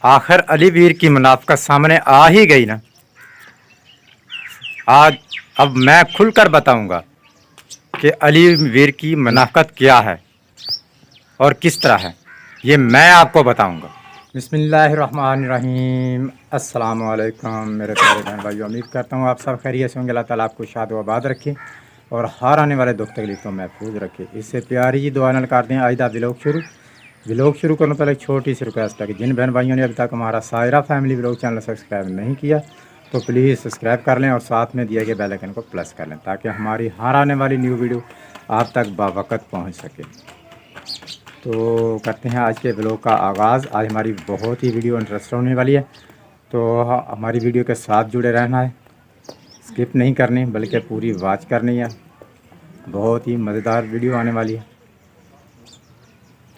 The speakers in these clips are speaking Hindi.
आखिर अली वीर की मुनाफिकत सामने आ ही गई ना। आज अब मैं खुलकर बताऊंगा कि अली वीर की मुनाफिकत क्या है और किस तरह है, ये मैं आपको बताऊंगा। बिस्मिल्लाहिर्रहमानिर्रहीम। अस्सलाम वालेकुम मेरे प्यारे बहन भाइयों, उम्मीद करता हूँ आप सब खैरियत से होंगे। अल्लाह ताला आपको शाद व आबाद रखे और हर आने वाले दुख तकलीफ को महफूज रखे। इससे प्यारी जी दुआ करते हैं। आज व्लॉग शुरू करने पहले एक छोटी सी रिक्वेस्ट है कि जिन बहन भाइयों ने अभी तक हमारा Saira family vlog channel subscribe नहीं किया तो प्लीज़ सब्सक्राइब कर लें और साथ में दिए गए बेल आइकन को प्रेस कर लें ताकि हमारी हर आने वाली न्यू वीडियो आप तक बावक़्त पहुंच सके। तो करते हैं आज के व्लॉग का आगाज़। आज हमारी बहुत ही वीडियो इंटरेस्टिंग होने वाली है, तो हमारी वीडियो के साथ जुड़े रहना है, स्किप नहीं करनी बल्कि पूरी वॉच करनी है। बहुत ही मज़ेदार वीडियो आने वाली है।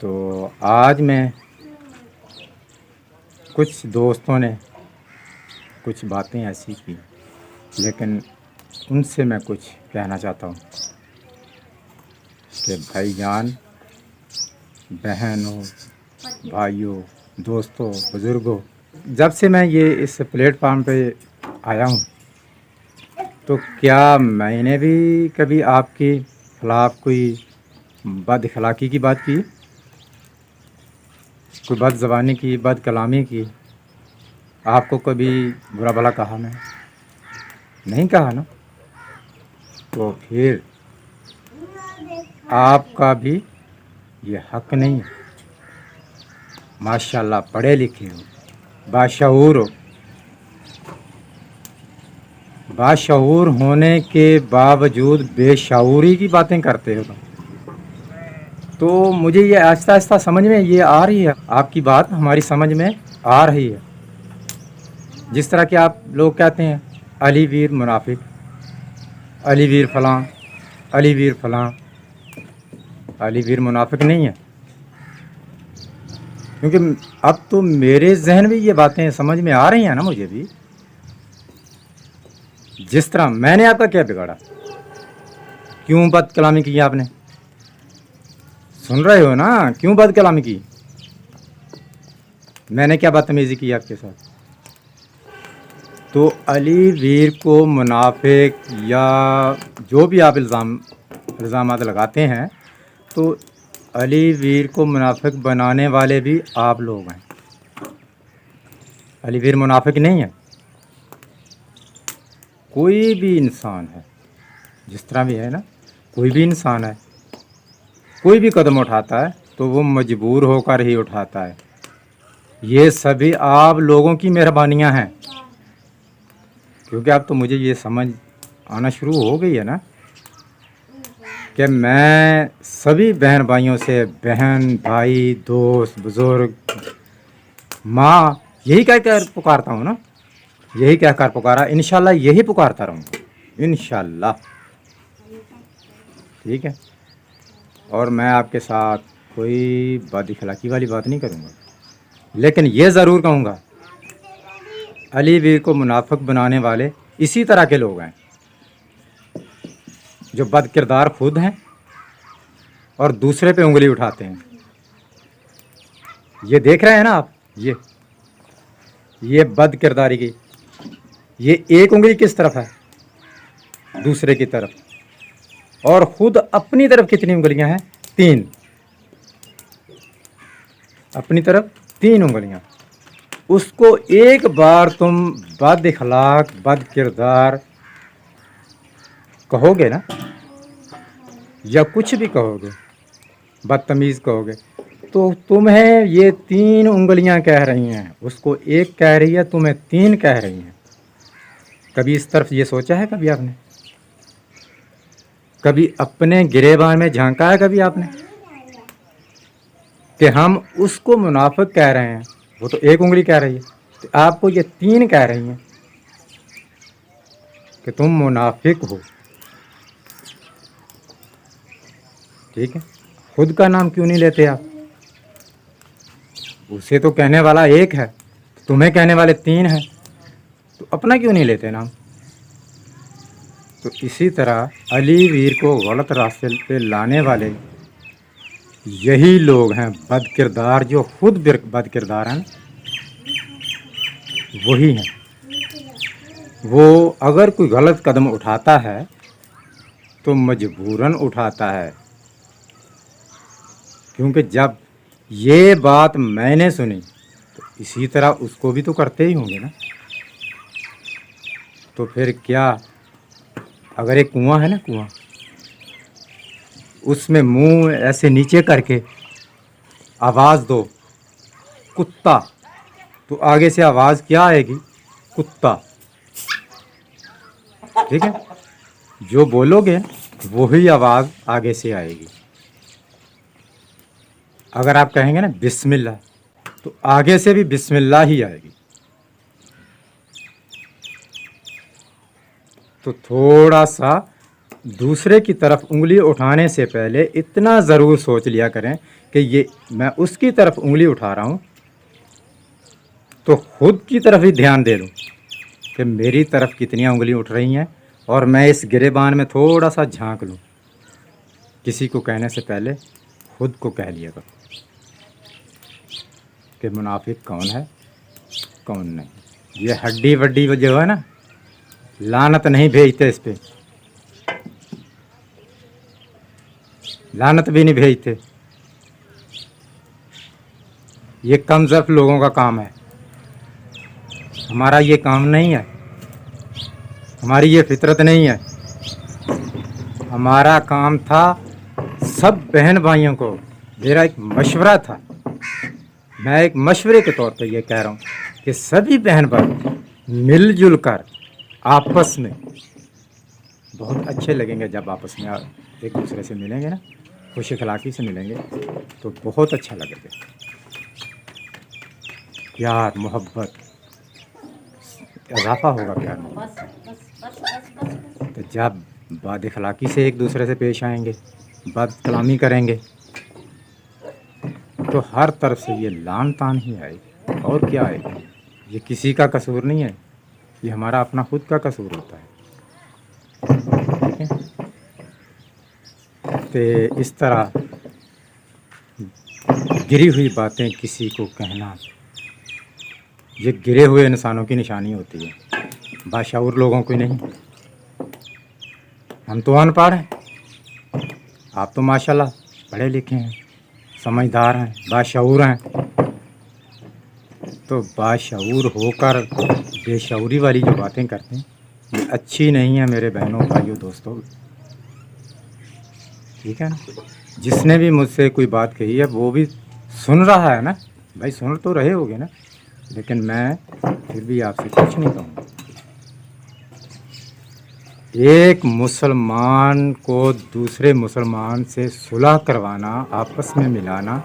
तो आज मैं कुछ दोस्तों ने कुछ बातें ऐसी की, लेकिन उनसे मैं कुछ कहना चाहता हूँ कि भाईजान, बहनों, भाइयों, दोस्तों, बुज़ुर्गों, जब से मैं ये इस प्लेटफार्म पे आया हूँ तो क्या मैंने भी कभी आपके ख़िलाफ़ कोई बद अखलाक़ी की बात की, कोई बद ज़बानी की, बद कलामी की? आपको कभी बुरा भला कहा? मैं नहीं कहा ना। तो फिर आपका भी ये हक़ नहीं है। माशाल्लाह पढ़े लिखे हो, बाशऊर हो, बाशऊर होने के बावजूद बेशऊरी की बातें करते हो। तो मुझे ये आहिस्ता आहिस्ता समझ में ये आ रही है, आपकी बात हमारी समझ में आ रही है। जिस तरह के आप लोग कहते हैं अली वीर मुनाफिक, अली वीर फ़लाँ, अली वीर फ़लाँ। अली वीर मुनाफिक नहीं है, क्योंकि अब तो मेरे जहन में ये बातें समझ में आ रही हैं ना मुझे भी। जिस तरह मैंने आपका क्या बिगाड़ा, क्यों बद कलामी की आपने? सुन रहे हो ना, क्यों बद कलामी की? मैंने क्या बदतमीज़ी की आपके साथ? तो अली वीर को मुनाफिक या जो भी आप इल्ज़ामात लगाते हैं, तो अली वीर को मुनाफिक बनाने वाले भी आप लोग हैं। अली वीर मुनाफिक नहीं है। कोई भी इंसान है, जिस तरह भी है ना, कोई भी इंसान है, कोई भी कदम उठाता है तो वो मजबूर होकर ही उठाता है। ये सभी आप लोगों की मेहरबानियां हैं, क्योंकि अब तो मुझे ये समझ आना शुरू हो गई है ना कि मैं सभी बहन भाइयों से, बहन भाई, दोस्त, बुज़ुर्ग, माँ, यही कहकर पुकारता हूँ ना, यही कहकर पुकारा। इंशाल्लाह यही पुकारता रहूँगा, इंशाल्लाह। ठीक है। और मैं आपके साथ कोई बद अखलाक़ी वाली बात नहीं करूँगा, लेकिन ये ज़रूर कहूँगा अली वीर को मुनाफिक बनाने वाले इसी तरह के लोग हैं जो बद किरदार खुद हैं और दूसरे पे उंगली उठाते हैं। ये देख रहे हैं ना आप, ये बद किरदारी की ये एक उंगली किस तरफ है? दूसरे की तरफ। और खुद अपनी तरफ कितनी उंगलियां हैं? 3। अपनी तरफ 3 उंगलियां। उसको एक बार तुम बद अखलाक, बद किरदार कहोगे ना, या कुछ भी कहोगे, बदतमीज़ कहोगे, तो तुम्हें ये 3 उंगलियां कह रही हैं। उसको एक कह रही है, तुम्हें 3 कह रही हैं। कभी इस तरफ ये सोचा है? कभी आपने कभी अपने गिरेबान में झांका है कभी आपने कि हम उसको मुनाफिक कह रहे हैं, वो तो एक उंगली कह रही है, तो आपको ये 3 कह रही हैं कि तुम मुनाफिक हो। ठीक है। खुद का नाम क्यों नहीं लेते आप? उसे तो कहने वाला एक है, तुम्हें कहने वाले 3 हैं, तो अपना क्यों नहीं लेते नाम? तो इसी तरह अली वीर को गलत रास्ते पे लाने वाले यही लोग हैं, बद किरदार, जो खुद बद किरदार हैं। वही हैं। वो अगर कोई गलत कदम उठाता है तो मजबूरन उठाता है, क्योंकि जब ये बात मैंने सुनी तो इसी तरह उसको भी तो करते ही होंगे ना। तो फिर क्या, अगर एक कुआं है ना, कुआं, उसमें मुंह ऐसे नीचे करके आवाज़ दो कुत्ता, तो आगे से आवाज़ क्या आएगी? कुत्ता। ठीक है, जो बोलोगे वही आवाज़ आगे से आएगी। अगर आप कहेंगे ना बिस्मिल्लाह, तो आगे से भी बिस्मिल्लाह ही आएगी। तो थोड़ा सा दूसरे की तरफ उंगली उठाने से पहले इतना ज़रूर सोच लिया करें कि ये मैं उसकी तरफ उंगली उठा रहा हूँ तो खुद की तरफ ही ध्यान दे दूँ कि मेरी तरफ कितनी उंगली उठ रही हैं, और मैं इस गिरेबान में थोड़ा सा झांक लूँ। किसी को कहने से पहले खुद को कह लिया करो कि मुनाफिक कौन है कौन नहीं। ये हड्डी वड्डी जो है ना, लानत नहीं भेजते इस पे, लानत भी नहीं भेजते। ये कमज़र्फ लोगों का काम है, हमारा ये काम नहीं है, हमारी ये फितरत नहीं है। हमारा काम था सब बहन भाइयों को, मेरा एक मशवरा था, मैं एक मशवरे के तौर पे ये कह रहा हूँ कि सभी बहन भाई मिलजुल कर आपस में बहुत अच्छे लगेंगे। जब आपस में एक दूसरे से मिलेंगे ना, खुश अखलाक़ी से मिलेंगे तो बहुत अच्छा लगेगा। प्यार मोहब्बत इजाफा होगा प्यार मोहब्बत। तो जब बद अखलाक़ी से एक दूसरे से पेश आएंगे, बद कलामी करेंगे, तो हर तरफ से ये लान तान ही आएगी। और क्या आएगी? ये किसी का कसूर नहीं है, ये हमारा अपना खुद का कसूर होता है। ठीक है, तो इस तरह गिरी हुई बातें किसी को कहना, ये गिरे हुए इंसानों की निशानी होती है, बाशऊर लोगों की नहीं। हम तो अनपढ़ हैं, आप तो माशाल्लाह पढ़े लिखे हैं, समझदार हैं, बाशऊर हैं। तो बाशऊर होकर बेशऊरी वाली जो बातें करते हैं ये अच्छी नहीं है मेरे बहनों भाइयों दोस्तों। ठीक है ना, जिसने भी मुझसे कोई बात कही है वो भी सुन रहा है ना भाई, सुन तो रहे होगे ना, लेकिन मैं फिर भी आपसे कुछ नहीं कहूँगा। एक मुसलमान को दूसरे मुसलमान से सुलह करवाना, आपस में मिलाना,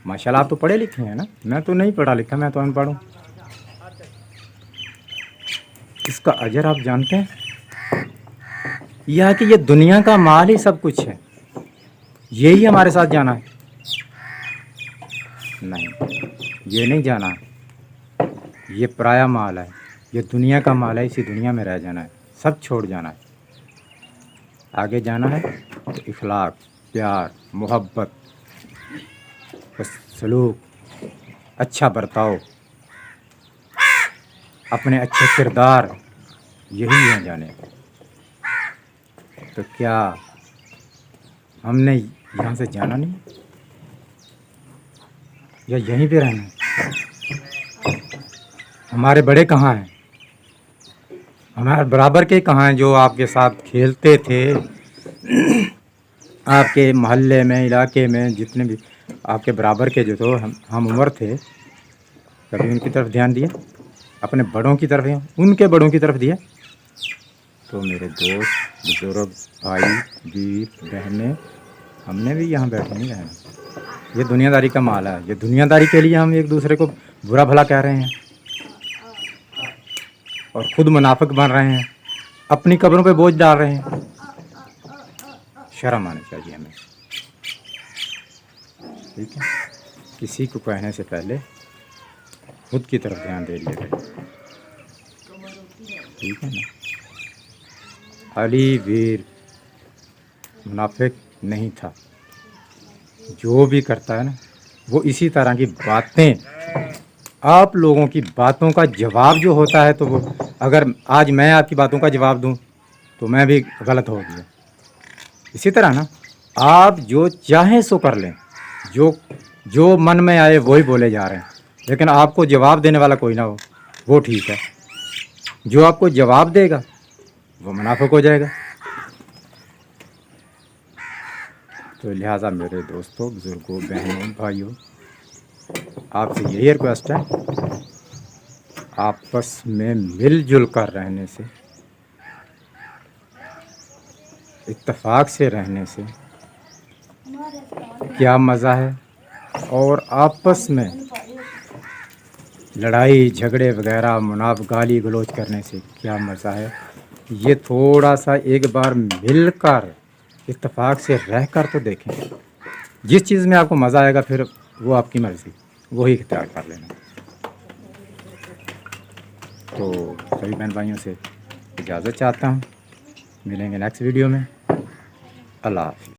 माशाल्लाह आप तो पढ़े लिखे हैं ना, मैं तो नहीं पढ़ा लिखा, मैं तो अनपढ़ हूँ। इसका अजर आप जानते हैं? यह कि ये दुनिया का माल ही सब कुछ है, यही हमारे साथ जाना है? नहीं, ये नहीं जाना, ये पराया माल है, ये दुनिया का माल है, इसी दुनिया में रह जाना है, सब छोड़ जाना है। आगे जाना है तो इखलाक, प्यार, मोहब्बत, सलूक, अच्छा बर्ताव, अपने अच्छे किरदार, यही है जाने। तो क्या हमने यहाँ से जाना नहीं, या यहीं पे रहना? हमारे बड़े कहाँ हैं? हमारे बराबर के कहाँ हैं जो आपके साथ खेलते थे? आपके मोहल्ले में, इलाके में जितने भी आपके बराबर के जो तो हम उम्र थे, कभी उनकी तरफ ध्यान दिया? अपने बड़ों की तरफ या उनके बड़ों की तरफ दिया? तो मेरे दोस्त, बुजुर्ग, भाई, वीर, बहनें, हमने भी यहाँ बैठे नहीं रहना। ये दुनियादारी का माल है, ये दुनियादारी के लिए हम एक दूसरे को बुरा भला कह रहे हैं और ख़ुद मुनाफिक बन रहे हैं, अपनी कब्रों पे बोझ डाल रहे हैं। शर्म आनी चाहिए हमें। ठीक है, किसी को कहने से पहले खुद की तरफ ध्यान दे लिया करें। ठीक है ना, अली वीर मुनाफिक नहीं था। जो भी करता है ना वो इसी तरह की बातें आप लोगों की बातों का जवाब जो होता है, तो वो अगर आज मैं आपकी बातों का जवाब दूं तो मैं भी गलत हो गया। इसी तरह ना, आप जो चाहें सो कर लें, जो जो मन में आए वही बोले जा रहे हैं, लेकिन आपको जवाब देने वाला कोई ना हो, वो ठीक है। जो आपको जवाब देगा वो मुनाफिक हो जाएगा। तो लिहाजा मेरे दोस्तों, बुज़ुर्गों, बहनों, भाइयों, आपसे यही रिक्वेस्ट है, आपस में मिलजुल कर रहने से, इत्तेफाक से रहने से क्या मज़ा है, और आपस में लड़ाई झगड़े वगैरह गाली गलौज करने से क्या मज़ा है। ये थोड़ा सा एक बार मिलकर इत्तेफाक से रहकर तो देखें। जिस चीज़ में आपको मज़ा आएगा फिर वो आपकी मर्ज़ी, वही इख्तियार कर लेना। तो सभी बहन भाइयों से इजाज़त चाहता हूँ, मिलेंगे नेक्स्ट वीडियो में। अल्लाह हाफ़िज़।